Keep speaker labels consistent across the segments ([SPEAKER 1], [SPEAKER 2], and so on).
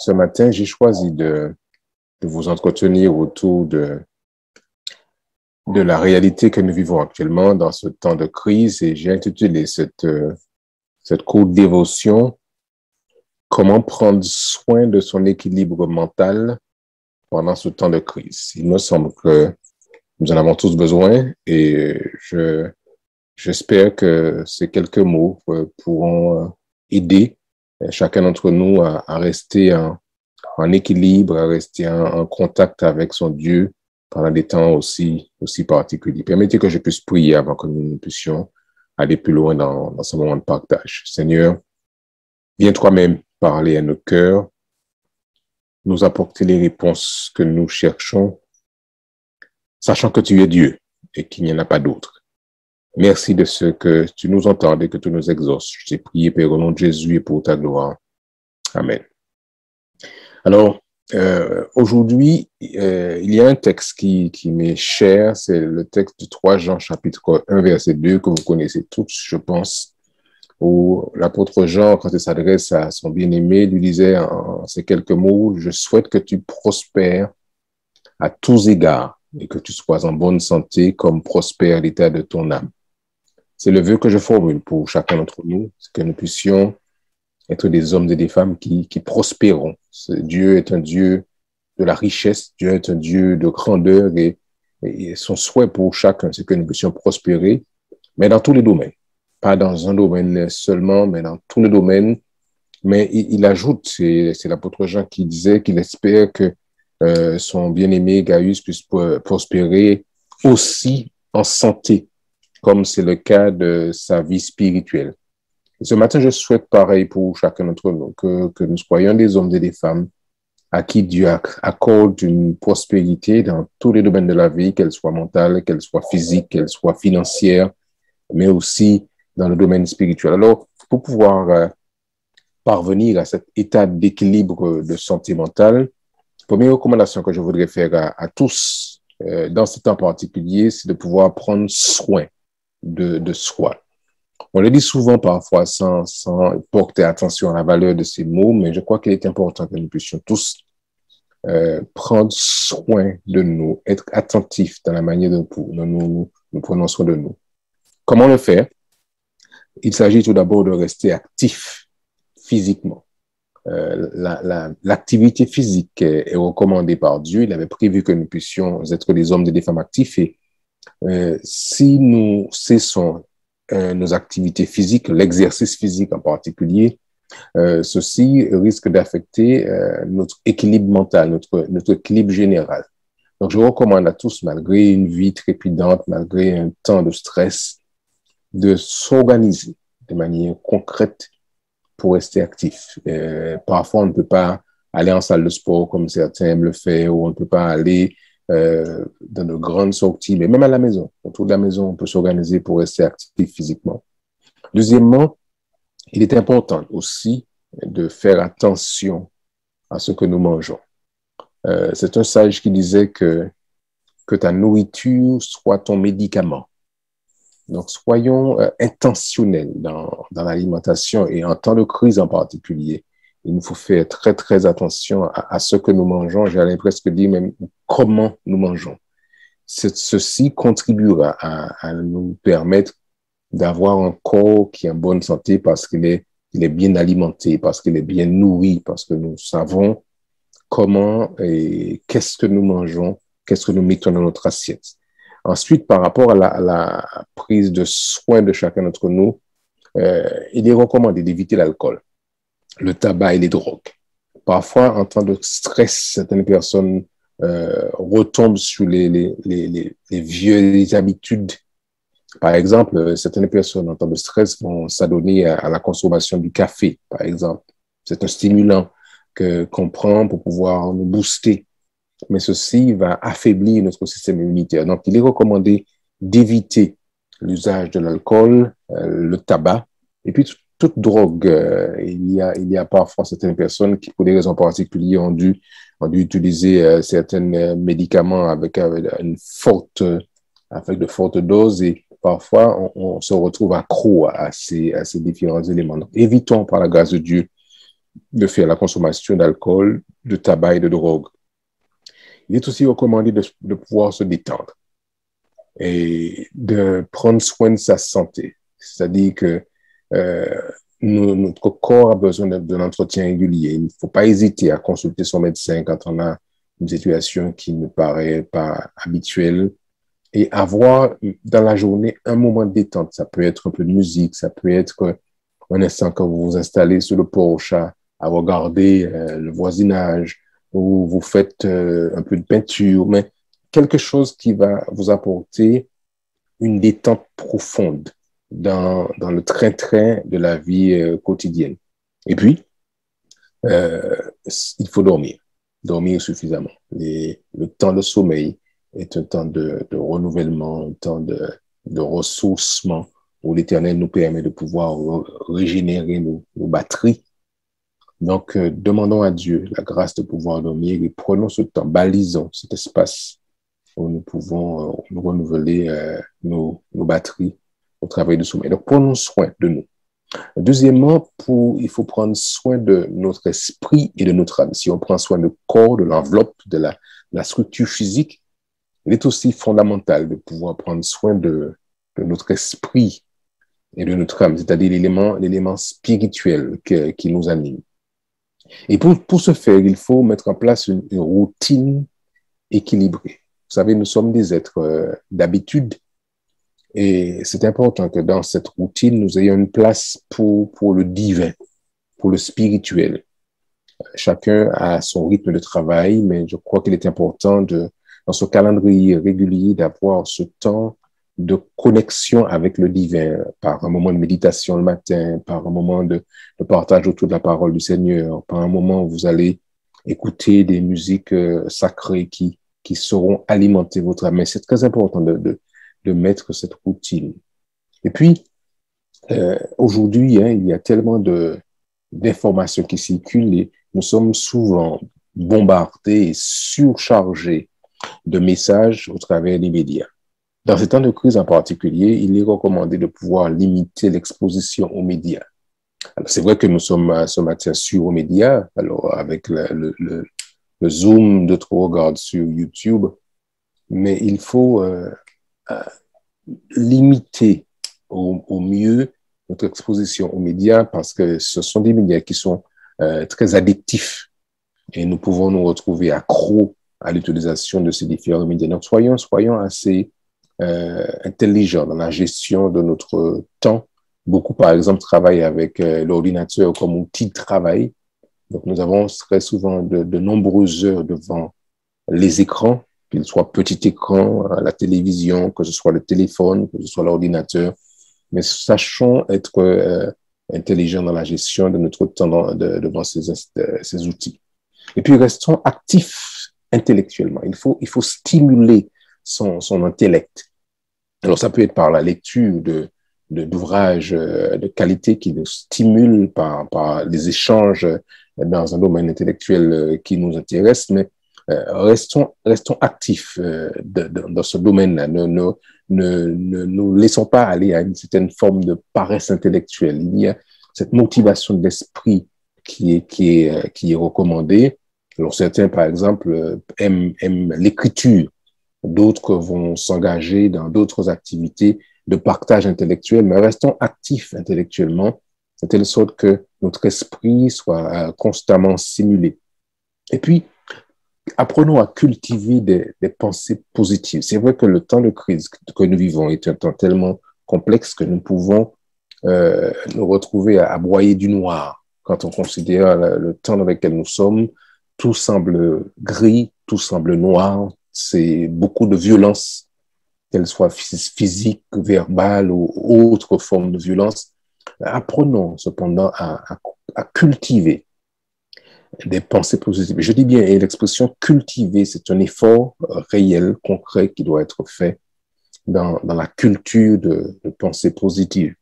[SPEAKER 1] Ce matin, j'ai choisi de vous entretenir autour de la réalité que nous vivons actuellement dans ce temps de crise et j'ai intitulé cette courte dévotion « Comment prendre soin de son équilibre mental pendant ce temps de crise ». Il me semble que nous en avons tous besoin et j'espère que ces quelques mots pourront aider chacun d'entre nous à rester en équilibre, à rester en contact avec son Dieu pendant des temps aussi particuliers. Permettez que je puisse prier avant que nous puissions aller plus loin dans ce moment de partage. Seigneur, viens toi-même parler à nos cœurs, nous apporter les réponses que nous cherchons, sachant que tu es Dieu et qu'il n'y en a pas d'autre. Merci de ce que tu nous entends et que tu nous exauces. Je t'ai prié, Père, au nom de Jésus et pour ta gloire. Amen. Alors, aujourd'hui, il y a un texte qui m'est cher, c'est le texte de 3 Jean chapitre 1 verset 2 que vous connaissez tous, je pense, où l'apôtre Jean, quand il s'adresse à son bien-aimé, lui disait en ces quelques mots, « Je souhaite que tu prospères à tous égards et que tu sois en bonne santé comme prospère l'état de ton âme. » C'est le vœu que je formule pour chacun d'entre nous, c'est que nous puissions être des hommes et des femmes qui prospérons. Dieu est un Dieu de la richesse, Dieu est un Dieu de grandeur et son souhait pour chacun, c'est que nous puissions prospérer, mais dans tous les domaines. Pas dans un domaine seulement, mais dans tous les domaines. Mais il ajoute, c'est l'apôtre Jean qui disait qu'il espère que son bien-aimé Gaius puisse prospérer aussi en santé, comme c'est le cas de sa vie spirituelle. Et ce matin, je souhaite pareil pour chacun d'entre nous, que nous soyons des hommes et des femmes à qui Dieu accorde une prospérité dans tous les domaines de la vie, qu'elle soit mentale, qu'elle soit physique, qu'elle soit financière, mais aussi dans le domaine spirituel. Alors, pour pouvoir parvenir à cet état d'équilibre de santé mentale, première recommandation que je voudrais faire à tous dans ce temps particulier, c'est de pouvoir prendre soin de soi. On le dit souvent parfois sans porter attention à la valeur de ces mots, mais je crois qu'il est important que nous puissions tous prendre soin de nous, être attentifs dans la manière dont nous prenons soin de nous. Comment le faire? Il s'agit tout d'abord de rester actif physiquement. L'activité physique est recommandée par Dieu. Il avait prévu que nous puissions être des hommes et des femmes actifs et si nous cessons nos activités physiques, l'exercice physique en particulier, ceci risque d'affecter notre équilibre mental, notre équilibre général. Donc, je recommande à tous, malgré une vie trépidante, malgré un temps de stress, de s'organiser de manière concrète pour rester actif. Parfois, on ne peut pas aller en salle de sport comme certains aiment le faire, ou on ne peut pas aller dans de grandes sorties, mais même à la maison, autour de la maison, on peut s'organiser pour rester actif physiquement. Deuxièmement, il est important aussi de faire attention à ce que nous mangeons. C'est un sage qui disait que ta nourriture soit ton médicament. Donc, soyons intentionnels dans l'alimentation et en temps de crise en particulier. Il nous faut faire très, très attention à ce que nous mangeons. J'allais presque dire même comment nous mangeons. Ceci contribuera à nous permettre d'avoir un corps qui est en bonne santé parce qu'il est bien alimenté, parce qu'il est bien nourri, parce que nous savons comment et qu'est-ce que nous mangeons, qu'est-ce que nous mettons dans notre assiette. Ensuite, par rapport à la prise de soin de chacun d'entre nous, il est recommandé d'éviter l'alcool, le tabac et les drogues. Parfois, en temps de stress, certaines personnes retombent sur les vieilles habitudes. Par exemple, certaines personnes en temps de stress vont s'adonner à la consommation du café, par exemple. C'est un stimulant qu'on prend pour pouvoir nous booster. Mais ceci va affaiblir notre système immunitaire. Donc, il est recommandé d'éviter l'usage de l'alcool, le tabac, et puis toute drogue. Il y a parfois certaines personnes qui, pour des raisons particulières, ont dû utiliser certains médicaments avec de fortes doses et parfois on se retrouve accro à ces différents éléments. Donc, évitons par la grâce de Dieu de faire la consommation d'alcool, de tabac et de drogue. Il est aussi recommandé de pouvoir se détendre et de prendre soin de sa santé. C'est-à-dire que euh, notre corps a besoin de l'entretien régulier. Il ne faut pas hésiter à consulter son médecin quand on a une situation qui ne paraît pas habituelle et avoir dans la journée un moment de détente. Ça peut être un peu de musique, ça peut être un instant quand vous vous installez sur le porche à regarder le voisinage ou vous faites un peu de peinture, mais quelque chose qui va vous apporter une détente profonde dans le train-train de la vie quotidienne. Et puis, euh, il faut dormir, dormir suffisamment. Le temps de sommeil est un temps de renouvellement, un temps de ressourcement où l'Éternel nous permet de pouvoir régénérer nos batteries. Donc, demandons à Dieu la grâce de pouvoir dormir et prenons ce temps, balisons cet espace où nous pouvons nous renouveler nos batteries au travail du sommeil. Donc, prenons soin de nous. Deuxièmement, il faut prendre soin de notre esprit et de notre âme. Si on prend soin du corps, de l'enveloppe, de la structure physique, il est aussi fondamental de pouvoir prendre soin de notre esprit et de notre âme, c'est-à-dire l'élément spirituel qui nous anime. Et pour ce faire, il faut mettre en place une routine équilibrée. Vous savez, nous sommes des êtres d'habitude et c'est important que dans cette routine, nous ayons une place pour le divin, pour le spirituel. Chacun a son rythme de travail, mais je crois qu'il est important dans ce calendrier régulier d'avoir ce temps de connexion avec le divin par un moment de méditation le matin, par un moment de partage autour de la parole du Seigneur, par un moment où vous allez écouter des musiques sacrées qui sauront alimenter votre âme. Mais c'est très important de mettre cette routine. Et puis, aujourd'hui, il y a tellement d'informations qui circulent et nous sommes souvent bombardés et surchargés de messages au travers des médias. Dans ces temps de crise en particulier, il est recommandé de pouvoir limiter l'exposition aux médias. Alors, c'est vrai que nous sommes ce matin sur aux médias, alors avec le zoom de trop regarde sur YouTube, mais il faut limiter au mieux notre exposition aux médias parce que ce sont des médias qui sont très addictifs et nous pouvons nous retrouver accros à l'utilisation de ces différents médias. Donc, soyons assez intelligents dans la gestion de notre temps. Beaucoup, par exemple, travaillent avec l'ordinateur comme outil de travail. Donc, nous avons très souvent de nombreuses heures devant les écrans, qu'ils soient petit écran, la télévision, que ce soit le téléphone, que ce soit l'ordinateur. Mais sachons être intelligents dans la gestion de notre temps devant ces outils. Et puis, restons actifs intellectuellement. Il faut stimuler son intellect. Alors, ça peut être par la lecture d'ouvrages de qualité qui nous stimulent par les échanges dans un domaine intellectuel qui nous intéresse, mais restons actifs dans ce domaine-là. Ne nous laissons pas aller à une certaine forme de paresse intellectuelle. Il y a cette motivation de l'esprit qui est recommandée. Alors, certains, par exemple, aiment l'écriture. D'autres vont s'engager dans d'autres activités de partage intellectuel, mais restons actifs intellectuellement, de telle sorte que notre esprit soit constamment stimulé. Et puis, apprenons à cultiver des pensées positives. C'est vrai que le temps de crise que nous vivons est un temps tellement complexe que nous pouvons nous retrouver à broyer du noir. Quand on considère le temps dans lequel nous sommes, tout semble gris, tout semble noir. C'est beaucoup de violence, qu'elle soit physique, verbale ou autre forme de violence. Apprenons cependant à cultiver des pensées positives. Je dis bien, et l'expression cultiver, c'est un effort réel, concret qui doit être fait dans la culture de pensées positives.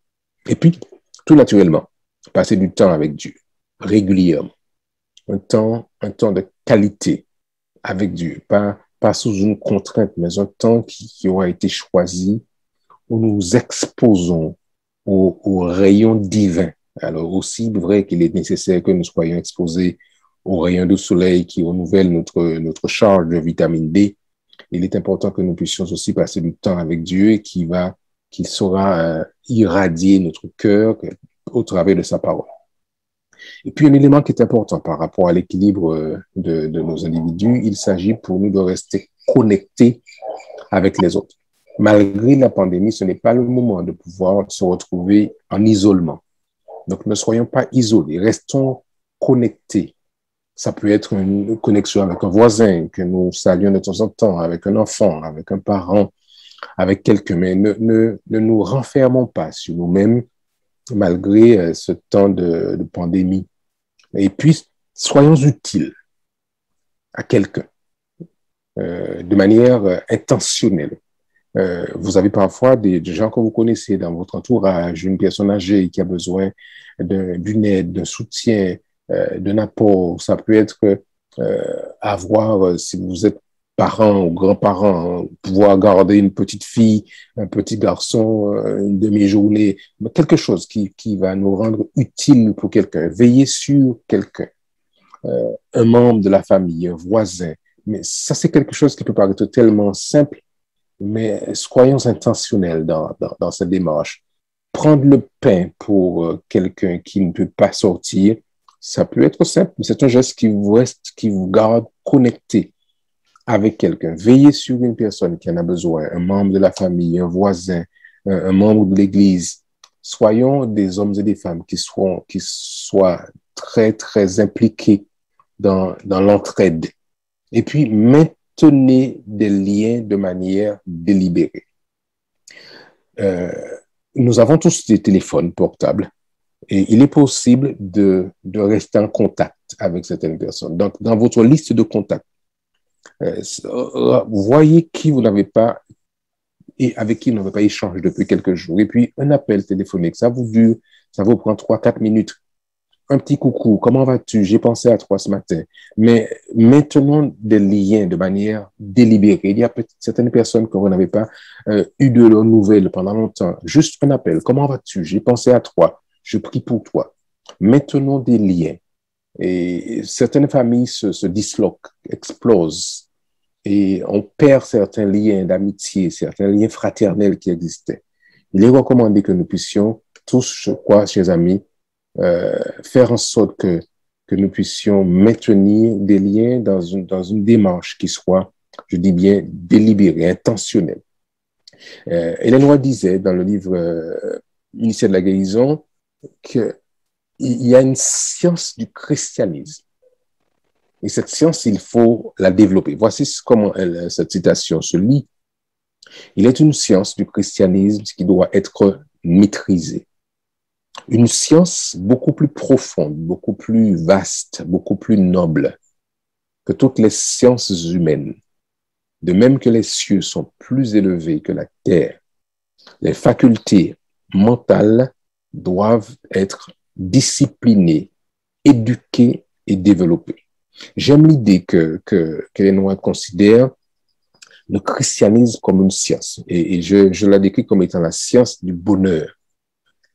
[SPEAKER 1] Et puis, tout naturellement, passer du temps avec Dieu, régulièrement. Un temps de qualité avec Dieu, pas sous une contrainte, mais un temps qui aura été choisi où nous nous exposons au rayon divin Alors aussi vrai qu'il est nécessaire que nous soyons exposés aux rayons du soleil qui renouvellent notre charge de vitamine D. Il est important que nous puissions aussi passer du temps avec Dieu et qu'il saura irradier notre cœur au travers de sa parole. Et puis un élément qui est important par rapport à l'équilibre de nos individus, il s'agit pour nous de rester connectés avec les autres. Malgré la pandémie, ce n'est pas le moment de pouvoir se retrouver en isolement. Donc, ne soyons pas isolés, restons connectés. Ça peut être une connexion avec un voisin que nous saluons de temps en temps, avec un enfant, avec un parent, avec quelqu'un, mais ne nous renfermons pas sur nous-mêmes malgré ce temps de pandémie. Et puis, soyons utiles à quelqu'un de manière intentionnelle. Vous avez parfois des gens que vous connaissez dans votre entourage, une personne âgée qui a besoin d'une aide, d'un soutien, d'un apport. Ça peut être avoir, si vous êtes parents ou grands-parents, pouvoir garder une petite fille, un petit garçon, une demi-journée, quelque chose qui va nous rendre utiles pour quelqu'un. Veiller sur quelqu'un, un membre de la famille, un voisin. Mais ça, c'est quelque chose qui peut paraître tellement simple, mais soyons intentionnels dans cette démarche. Prendre le pain pour quelqu'un qui ne peut pas sortir, ça peut être simple, mais c'est un geste qui vous garde connecté avec quelqu'un. Veillez sur une personne qui en a besoin, un membre de la famille, un voisin, un membre de l'Église. Soyons des hommes et des femmes qui soient très, très impliqués dans l'entraide. Et puis, maintenez des liens de manière délibérée. Nous avons tous des téléphones portables et il est possible de rester en contact avec certaines personnes. Donc, dans votre liste de contacts, voyez qui vous n'avez pas et avec qui vous n'avez pas échangé depuis quelques jours. Et puis, un appel téléphonique, ça vous prend 3-4 minutes. Un petit coucou, comment vas-tu? J'ai pensé à toi ce matin. Mais maintenons des liens de manière délibérée. Il y a peut-être certaines personnes que vous n'avez pas eu de leurs nouvelles pendant longtemps. Juste un appel, comment vas-tu? J'ai pensé à toi. Je prie pour toi. Maintenons des liens. Et certaines familles se disloquent, explosent. Et on perd certains liens d'amitié, certains liens fraternels qui existaient. Il est recommandé que nous puissions tous, je crois, chers amis, faire en sorte que nous puissions maintenir des liens dans une démarche qui soit, je dis bien, délibérée, intentionnelle. Ellen White disait dans le livre Initié de la guérison qu'il y a une science du christianisme. Et cette science, il faut la développer. Voici comment cette citation se lit. Il est une science du christianisme qui doit être maîtrisée. Une science beaucoup plus profonde, beaucoup plus vaste, beaucoup plus noble que toutes les sciences humaines. De même que les cieux sont plus élevés que la terre, les facultés mentales doivent être disciplinées, éduquées et développées. J'aime l'idée que les Noirs considèrent le christianisme comme une science. Et je la décris comme étant la science du bonheur.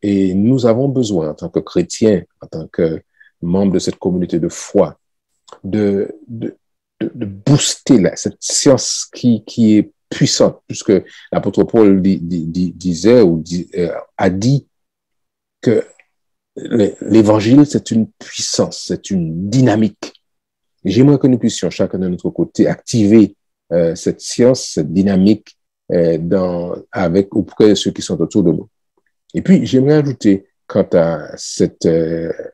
[SPEAKER 1] Et nous avons besoin, en tant que chrétiens, en tant que membres de cette communauté de foi, de booster cette science qui est puissante, puisque l'apôtre Paul disait ou a dit que l'évangile, c'est une puissance, c'est une dynamique. Et j'aimerais que nous puissions, chacun de notre côté, activer cette science, cette dynamique auprès de ceux qui sont autour de nous. Et puis, j'aimerais ajouter, quant à cet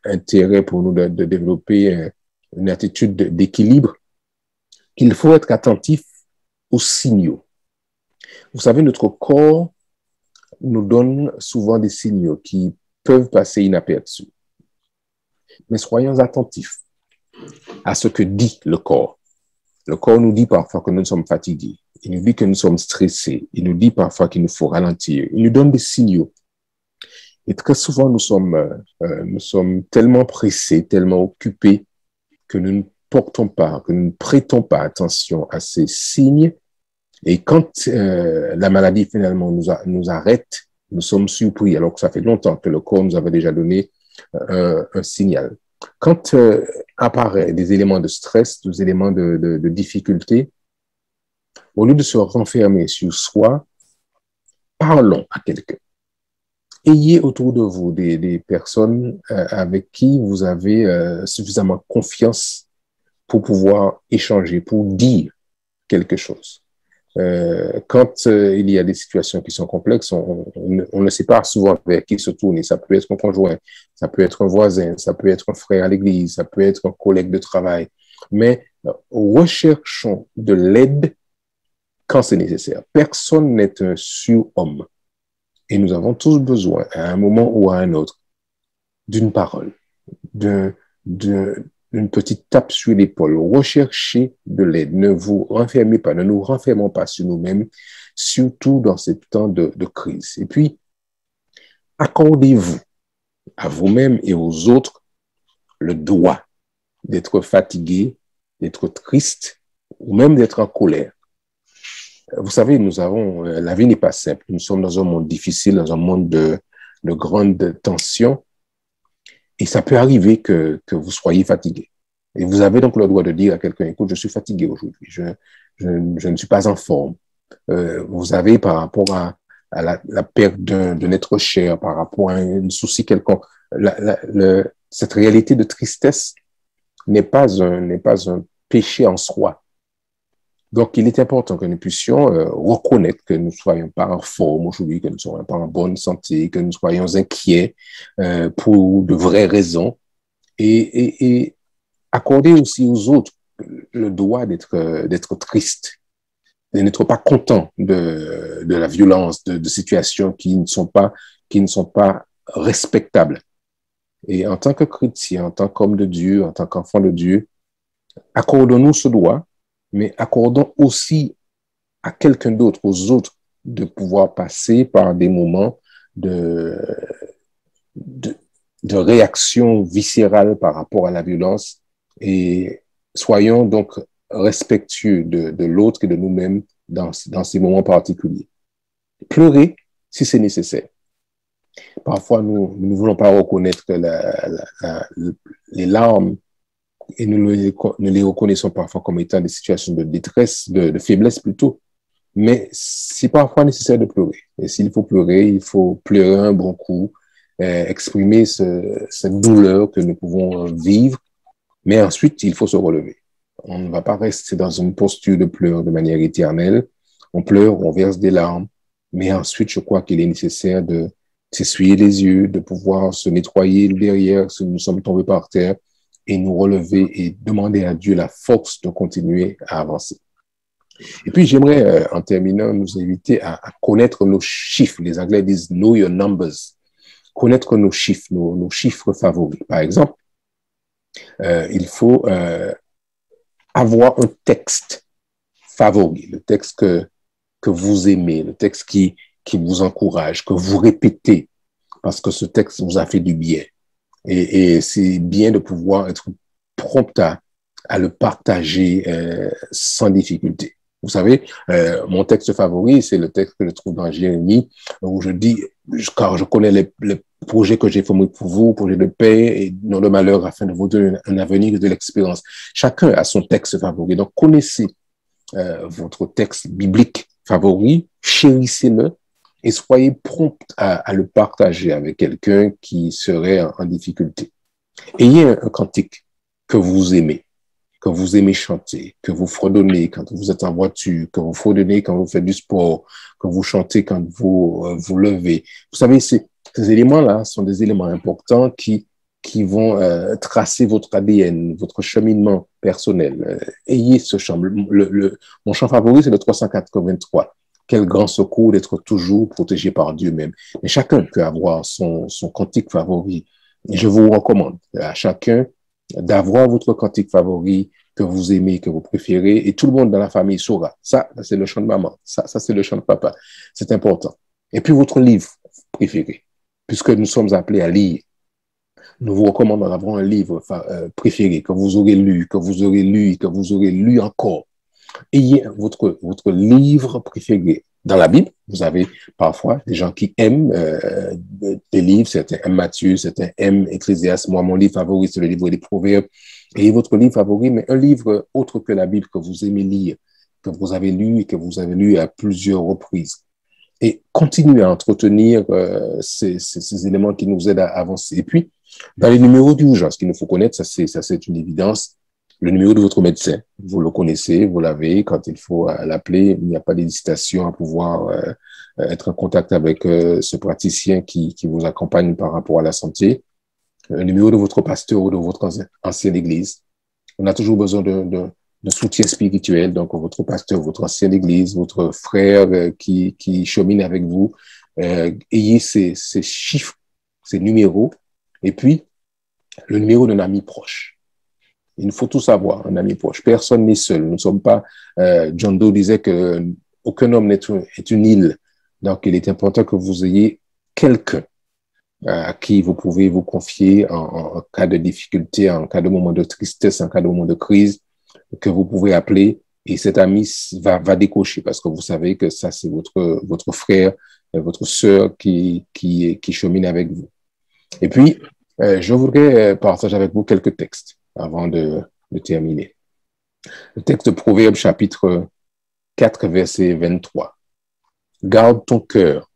[SPEAKER 1] intérêt pour nous de développer une attitude d'équilibre, qu'il faut être attentif aux signaux. Vous savez, notre corps nous donne souvent des signaux qui peuvent passer inaperçus. Mais soyons attentifs à ce que dit le corps. Le corps nous dit parfois que nous sommes fatigués. Il nous dit que nous sommes stressés. Il nous dit parfois qu'il nous faut ralentir. Il nous donne des signaux. Et très souvent, nous sommes tellement pressés, tellement occupés que nous ne portons pas, que nous ne prêtons pas attention à ces signes. Et quand la maladie finalement nous arrête, nous sommes surpris, alors que ça fait longtemps que le corps nous avait déjà donné un signal. Quand apparaissent des éléments de stress, des éléments de difficulté, au lieu de se renfermer sur soi, parlons à quelqu'un. Ayez autour de vous des personnes avec qui vous avez suffisamment confiance pour pouvoir échanger, pour dire quelque chose. Quand il y a des situations qui sont complexes, on ne sait pas souvent vers qui se tourner. Ça peut être un conjoint, ça peut être un voisin, ça peut être un frère à l'église, ça peut être un collègue de travail. Mais recherchons de l'aide quand c'est nécessaire. Personne n'est un surhomme. Et nous avons tous besoin, à un moment ou à un autre, d'une parole, d'une petite tape sur l'épaule. Recherchez de l'aide. Ne vous renfermez pas, ne nous renfermons pas sur nous-mêmes, surtout dans ces temps de crise. Et puis, accordez-vous à vous-même et aux autres le droit d'être fatigué, d'être triste ou même d'être en colère. Vous savez, la vie n'est pas simple. Nous sommes dans un monde difficile, dans un monde de grande tension. Et ça peut arriver que vous soyez fatigué. Et vous avez donc le droit de dire à quelqu'un, écoute, je suis fatigué aujourd'hui, je ne suis pas en forme. Vous avez par rapport à la perte d'un être cher, par rapport à un souci quelconque, cette réalité de tristesse n'est pas un péché en soi. Donc, il est important que nous puissions reconnaître que nous ne soyons pas en forme aujourd'hui, que nous ne soyons pas en bonne santé, que nous soyons inquiets pour de vraies raisons et accorder aussi aux autres le droit d'être triste, de n'être pas content de la violence, de situations qui ne sont pas respectables. Et en tant que chrétien, en tant qu'homme de Dieu, en tant qu'enfant de Dieu, accordons-nous ce droit, mais accordons aussi à quelqu'un d'autre, aux autres, de pouvoir passer par des moments de réaction viscérale par rapport à la violence et soyons donc respectueux de l'autre et de nous-mêmes dans ces moments particuliers. Pleurer si c'est nécessaire. Parfois, nous ne voulons pas reconnaître que les larmes et nous ne les reconnaissons parfois comme étant des situations de détresse, de faiblesse plutôt. Mais c'est parfois nécessaire de pleurer. Et s'il faut pleurer, il faut pleurer un bon coup, exprimer cette douleur que nous pouvons vivre. Mais ensuite, il faut se relever. On ne va pas rester dans une posture de pleurs de manière éternelle. On pleure, on verse des larmes. Mais ensuite, je crois qu'il est nécessaire de s'essuyer les yeux, de pouvoir se nettoyer derrière si nous sommes tombés par terre et nous relever et demander à Dieu la force de continuer à avancer. Et puis, j'aimerais, en terminant, nous inviter à connaître nos chiffres. Les Anglais disent « know your numbers ». Connaître nos chiffres, nos chiffres favoris. Par exemple, il faut avoir un texte favori, le texte que vous aimez, le texte qui vous encourage, que vous répétez, parce que ce texte vous a fait du bien. Et c'est bien de pouvoir être prompt à le partager sans difficulté. Vous savez, mon texte favori, c'est le texte que je trouve dans Jérémie, où je dis, car je connais les projets que j'ai formés pour vous, projets de paix et non de malheur, afin de vous donner un avenir et de l'expérience. Chacun a son texte favori. Donc, connaissez votre texte biblique favori, chérissez-le et soyez prompt à le partager avec quelqu'un qui serait en difficulté. Ayez un cantique que vous aimez chanter, que vous fredonnez quand vous êtes en voiture, que vous fredonnez quand vous faites du sport, que vous chantez quand vous vous levez. Vous savez, ces éléments-là sont des éléments importants qui vont tracer votre ADN, votre cheminement personnel. Ayez ce chant. Mon chant favori, c'est le 383. Quel grand secours d'être toujours protégé par Dieu même. Mais chacun peut avoir son cantique favori. Et je vous recommande à chacun d'avoir votre cantique favori que vous aimez, que vous préférez, et tout le monde dans la famille saura. Ça c'est le chant de maman. Ça c'est le chant de papa. C'est important. Et puis votre livre préféré, puisque nous sommes appelés à lire. Nous vous recommandons d'avoir un livre préféré que vous aurez lu, que vous aurez lu, que vous aurez lu encore. Ayez votre livre préféré Dans la Bible, vous avez parfois des gens qui aiment des livres, certains aiment Matthieu, certains aiment Ecclésiaste. Moi, mon livre favori, c'est le livre des Proverbes. Et votre livre favori, mais un livre autre que la Bible que vous aimez lire, que vous avez lu et que vous avez lu à plusieurs reprises. Et continuez à entretenir ces éléments qui nous aident à avancer. Et puis, dans les numéros d'urgence qu'il nous faut connaître, ça c'est une évidence. Le numéro de votre médecin, vous le connaissez, vous l'avez. Quand il faut l'appeler, il n'y a pas d'hésitation à pouvoir être en contact avec ce praticien qui vous accompagne par rapport à la santé. Le numéro de votre pasteur ou de votre ancienne église. On a toujours besoin de soutien spirituel. Donc, votre pasteur, votre ancienne église, votre frère qui chemine avec vous, ayez ces chiffres, ces numéros. Et puis, le numéro d'un ami proche. Il faut tout savoir, un ami proche. Personne n'est seul. Nous ne sommes pas... John Doe disait que aucun homme est une île. Donc, il est important que vous ayez quelqu'un à qui vous pouvez vous confier en cas de difficulté, en cas de moment de tristesse, en cas de moment de crise, que vous pouvez appeler et cet ami va décocher parce que vous savez que ça, c'est votre frère, votre sœur qui chemine avec vous. Et puis, je voudrais partager avec vous quelques textes avant de terminer. Le texte de Proverbes, chapitre 4, verset 23. Garde ton cœur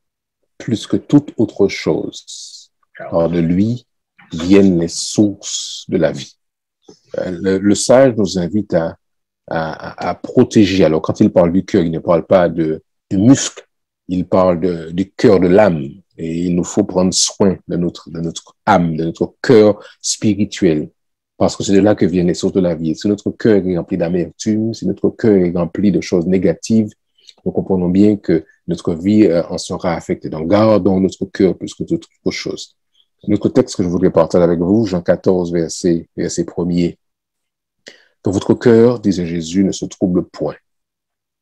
[SPEAKER 1] plus que toute autre chose, car de lui viennent les sources de la vie. Le sage nous invite à protéger. Alors, quand il parle du cœur, il ne parle pas du muscle, il parle du cœur de l'âme. Et il nous faut prendre soin de notre âme, de notre cœur spirituel. Parce que c'est de là que viennent les sources de la vie. Si notre cœur est rempli d'amertume, si notre cœur est rempli de choses négatives, nous comprenons bien que notre vie en sera affectée. Donc, gardons notre cœur plus que toute autre chose. Notre texte que je voudrais partager avec vous, Jean 14, verset 1er. Que votre cœur, disait Jésus, ne se trouble point.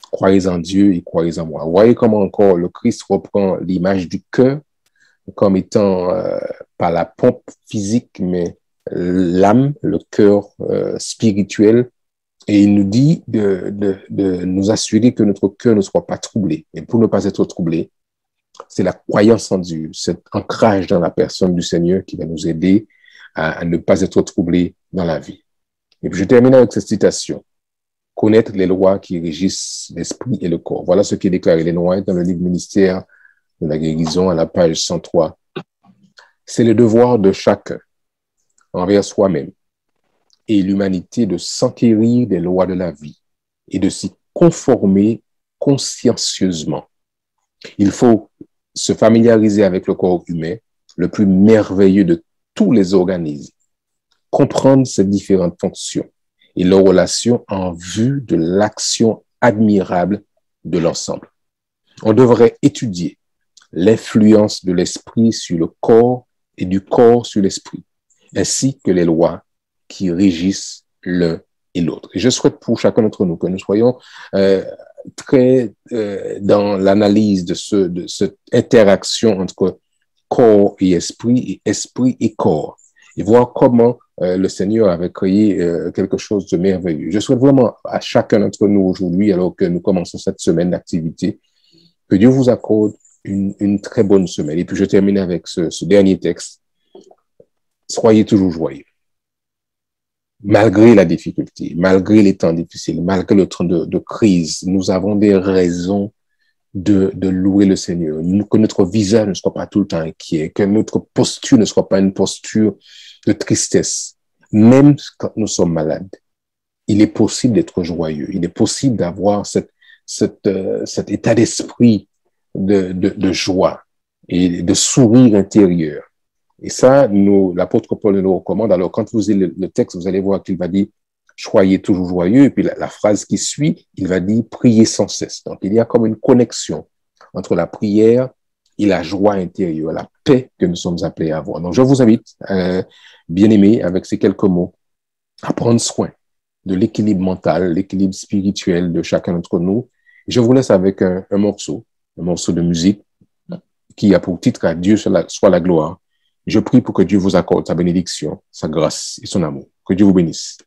[SPEAKER 1] Croyez en Dieu et croyez en moi. Vous voyez comment encore le Christ reprend l'image du cœur comme étant pas la pompe physique, mais l'âme, le cœur spirituel. Et il nous dit de nous assurer que notre cœur ne soit pas troublé. Et pour ne pas être troublé, c'est la croyance en Dieu, cet ancrage dans la personne du Seigneur qui va nous aider à ne pas être troublé dans la vie. Et puis je termine avec cette citation. Connaître les lois qui régissent l'esprit et le corps. Voilà ce qui est déclaré Ellen White dans le livre Ministère de la guérison à la page 103. C'est le devoir de chacun envers soi-même et l'humanité de s'enquérir des lois de la vie et de s'y conformer consciencieusement. Il faut se familiariser avec le corps humain, le plus merveilleux de tous les organismes, comprendre ses différentes fonctions et leurs relations en vue de l'action admirable de l'ensemble. On devrait étudier l'influence de l'esprit sur le corps et du corps sur l'esprit, ainsi que les lois qui régissent l'un et l'autre. Et je souhaite pour chacun d'entre nous que nous soyons très dans l'analyse de cette interaction entre corps et esprit et corps, et voir comment le Seigneur avait créé quelque chose de merveilleux. Je souhaite vraiment à chacun d'entre nous aujourd'hui, alors que nous commençons cette semaine d'activité, que Dieu vous accorde une très bonne semaine. Et puis je termine avec ce dernier texte. Soyez toujours joyeux. Malgré la difficulté, malgré les temps difficiles, malgré le temps de crise, nous avons des raisons de louer le Seigneur. Que notre visage ne soit pas tout le temps inquiet, que notre posture ne soit pas une posture de tristesse. Même quand nous sommes malades, il est possible d'être joyeux. Il est possible d'avoir cet état d'esprit de joie et de sourire intérieur. Et ça, l'apôtre Paul nous recommande. Alors, quand vous lisez le texte, vous allez voir qu'il va dire « Soyez toujours joyeux ». Et puis, la phrase qui suit, il va dire « Priez sans cesse ». Donc, il y a comme une connexion entre la prière et la joie intérieure, la paix que nous sommes appelés à avoir. Donc, je vous invite, bien-aimés, avec ces quelques mots, à prendre soin de l'équilibre mental, l'équilibre spirituel de chacun d'entre nous. Et je vous laisse avec un morceau de musique qui a pour titre « À Dieu soit la gloire ». Je prie pour que Dieu vous accorde sa bénédiction, sa grâce et son amour. Que Dieu vous bénisse.